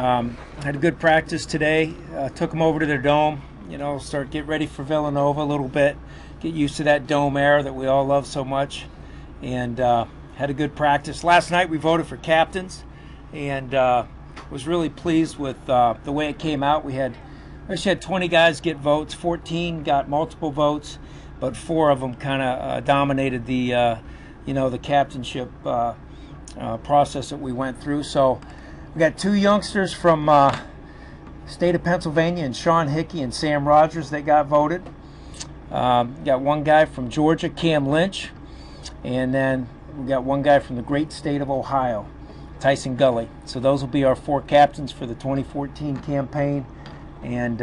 Had a good practice today. Took them over to their dome. Get ready for Villanova a little bit. Get used to that dome air that we all love so much. And had a good practice. Last night we voted for captains, and was really pleased with the way it came out. We actually had 20 guys get votes. 14 got multiple votes, but 4 of them kind of dominated the the captainship process that we went through. So we got 2 youngsters from state of Pennsylvania, and Sean Hickey and Sam Rogers, that got voted. Got 1 guy from Georgia, Cam Lynch, and then we got 1 guy from the great state of Ohio, Tyson Gully. So those will be our 4 captains for the 2014 campaign, and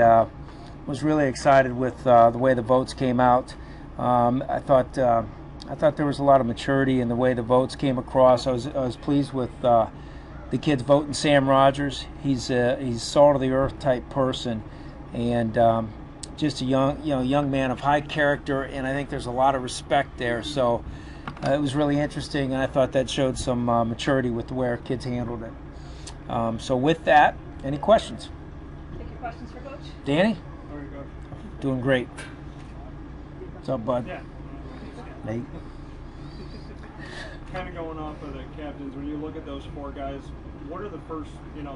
was really excited with the way the votes came out. I thought there was a lot of maturity in the way the votes came across. I was pleased with the kids voting Sam Rogers. He's salt of the earth type person, and just a young man of high character, and I think there's a lot of respect there. So it was really interesting, and I thought that showed some maturity with the way our kids handled it. So with that, any questions? Take your questions for Coach. Danny? How are you, Coach? Doing great. What's up, bud? Yeah. Nate? Kind of going off of the captains, when you look at those 4 guys, what are the first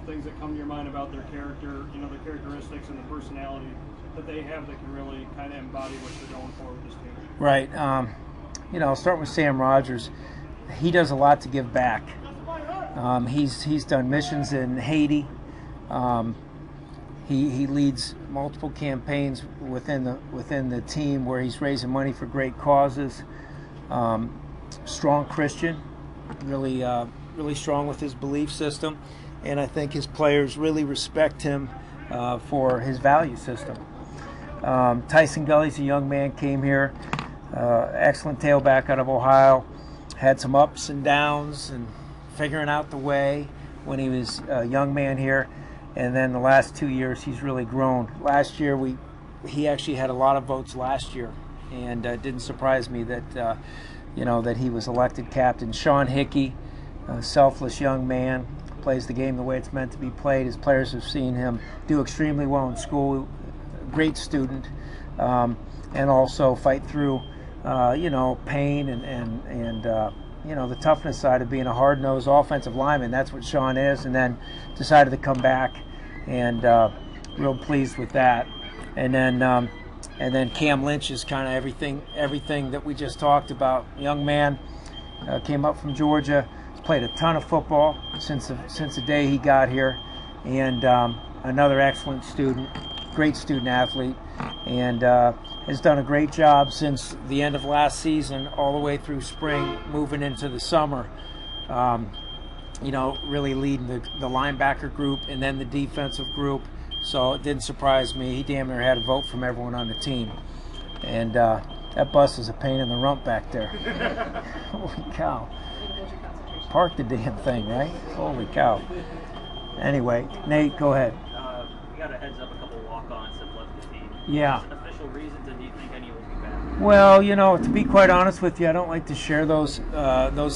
things that come to your mind about their character, the characteristics and the personality that they have that can really kind of embody what you're going for with this team? Right. I'll start with Sam Rogers. He does a lot to give back. He's done missions in Haiti. He leads multiple campaigns within the team where he's raising money for great causes. Strong Christian, really strong with his belief system, and I think his players really respect him for his value system. Tyson Gully's a young man, came here, excellent tailback out of Ohio, had some ups and downs and figuring out the way when he was a young man here, and then the last 2 years he's really grown. Last year he actually had a lot of votes last year, and it didn't surprise me that that he was elected captain. Sean Hickey, a selfless young man, plays the game the way it's meant to be played. His players have seen him do extremely well in school, great student, and also fight through pain and the toughness side of being a hard-nosed offensive lineman. That's what Sean is, and then decided to come back, and real pleased with that. And then Cam Lynch is kind of everything that we just talked about. Young man, came up from Georgia, has played a ton of football since the day he got here, and another excellent student, great student athlete, and has done a great job since the end of last season all the way through spring, moving into the summer. Really leading the linebacker group and then the defensive group. So it didn't surprise me. He damn near had a vote from everyone on the team. And that bus is a pain in the rump back there. Holy cow. Park the damn thing, right? Holy cow. Anyway, Nate, go ahead. We got a heads up, a couple walk-ons have left the team. Yeah. Official reasons, and do you think any will be back? Well, to be quite honest with you, I don't like to share those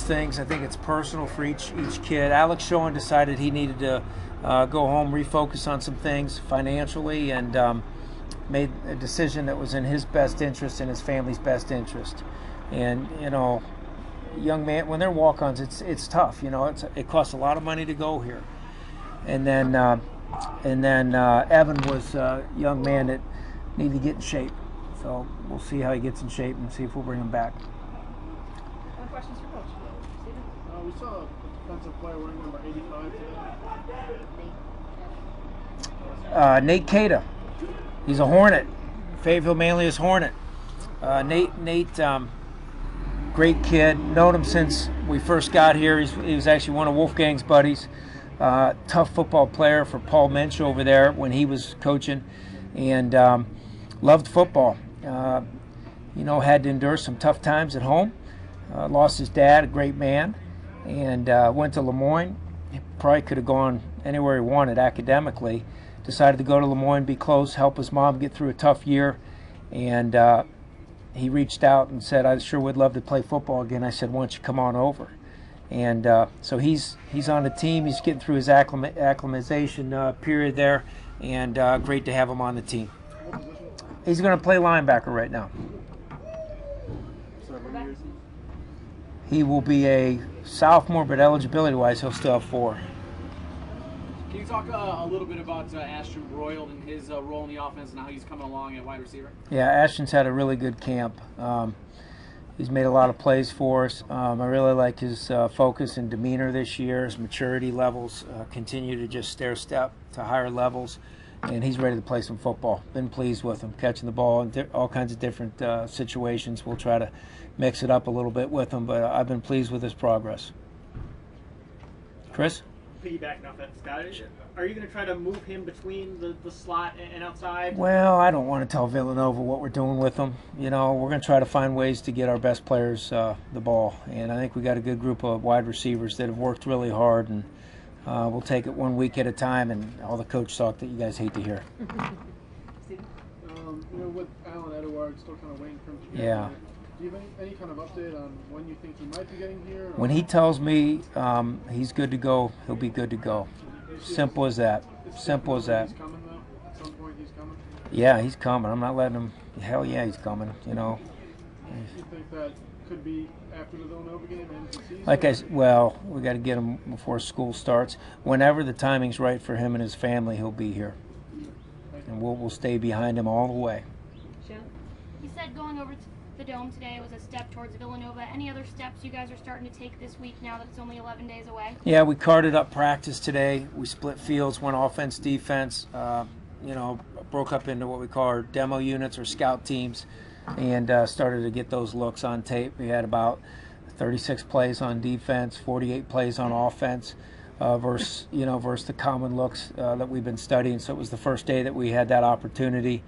things. I think it's personal for each kid. Alex Schoen decided he needed to go home, refocus on some things financially, and made a decision that was in his best interest and his family's best interest. And young man, when they're walk-ons, it's tough. It costs a lot of money to go here. And then Evan was a young man that needed to get in shape. So we'll see how he gets in shape and see if we'll bring him back. Any questions for Coach? Steven? We saw a defensive player wearing number 85 today. Nate Cada. He's a Hornet. Fayetteville Manlius Hornet. Nate, great kid. Known him since we first got here. He was actually one of Wolfgang's buddies. Tough football player for Paul Minch over there when he was coaching, and loved football. Had to endure some tough times at home. Lost his dad, a great man, and went to Lemoyne. He probably could have gone anywhere he wanted academically. Decided to go to Lemoyne, be close, help his mom get through a tough year, and he reached out and said, I sure would love to play football again. I said, why don't you come on over? And so he's on the team. He's getting through his acclimatization period there, and great to have him on the team. He's going to play linebacker right now. He will be a sophomore, but eligibility-wise, he'll still have 4. Can you talk a little bit about Ashton Broyle and his role in the offense and how he's coming along at wide receiver? Yeah, Ashton's had a really good camp. He's made a lot of plays for us. I really like his focus and demeanor this year. His maturity levels continue to just stair step to higher levels, and he's ready to play some football. Been pleased with him, catching the ball in all kinds of different situations. We'll try to mix it up a little bit with him, but I've been pleased with his progress. Chris? Piggybacking off that, Scott, are you going to try to move him between the slot and outside? Well, I don't want to tell Villanova what we're doing with him. You know, we're going to try to find ways to get our best players the ball, and I think we got a good group of wide receivers that have worked really hard, and we'll take it 1 week at a time, and all the coach talk that you guys hate to hear. With Alan Edouard still kind of waiting for him to get Yeah. here, do you have any kind of update on when you think he might be getting here? Or? When he tells me he's good to go, he'll be good to go. Simple as that. Simple as that. He's coming, though? At some point he's coming? Yeah, he's coming. I'm not letting him. Hell yeah, he's coming, you know. Do you think that could be after the Villanova game and the season? Like I said, well, we got to get him before school starts. Whenever the timing's right for him and his family, he'll be here. And we'll stay behind him all the way. You said going over to the Dome today was a step towards Villanova. Any other steps you guys are starting to take this week now that it's only 11 days away? Yeah, we carted up practice today. We split fields, went offense, defense, broke up into what we call our demo units or scout teams, and started to get those looks on tape. We had about 36 plays on defense, 48 plays on offense. Versus the common looks that we've been studying. So it was the first day that we had that opportunity,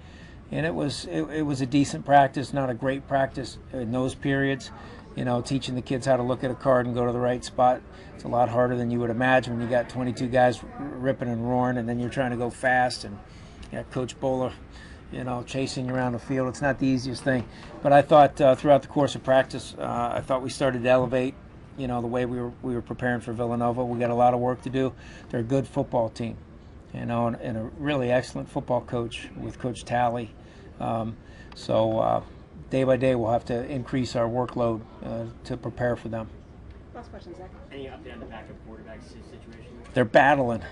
and it was a decent practice, not a great practice in those periods. You know, teaching the kids how to look at a card and go to the right spot. It's a lot harder than you would imagine when you got 22 guys ripping and roaring, and then you're trying to go fast, and you got Coach Bowler, chasing you around the field. It's not the easiest thing. But I thought throughout the course of practice, I thought we started to elevate. The way we were preparing for Villanova. We got a lot of work to do. They're a good football team, and a really excellent football coach with Coach Talley. So day by day, we'll have to increase our workload to prepare for them. Last question, Zach. Any update on the backup quarterback situation? They're battling.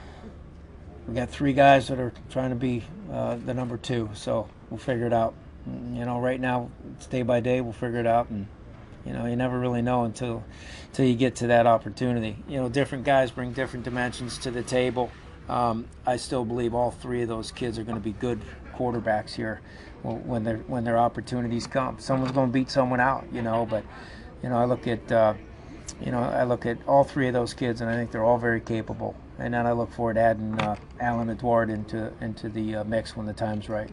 We got 3 guys that are trying to be the number 2, so we'll figure it out. Right now, it's day by day. We'll figure it out, and you never really know until you get to that opportunity. Different guys bring different dimensions to the table. I still believe all 3 of those kids are going to be good quarterbacks here when their opportunities come. Someone's going to beat someone out, But I look at all 3 of those kids, and I think they're all very capable. And then I look forward to adding Alan Edouard into the mix when the time's right.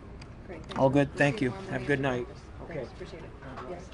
Great. All good. Thank you. Have a good night. Okay. Appreciate it. Yes.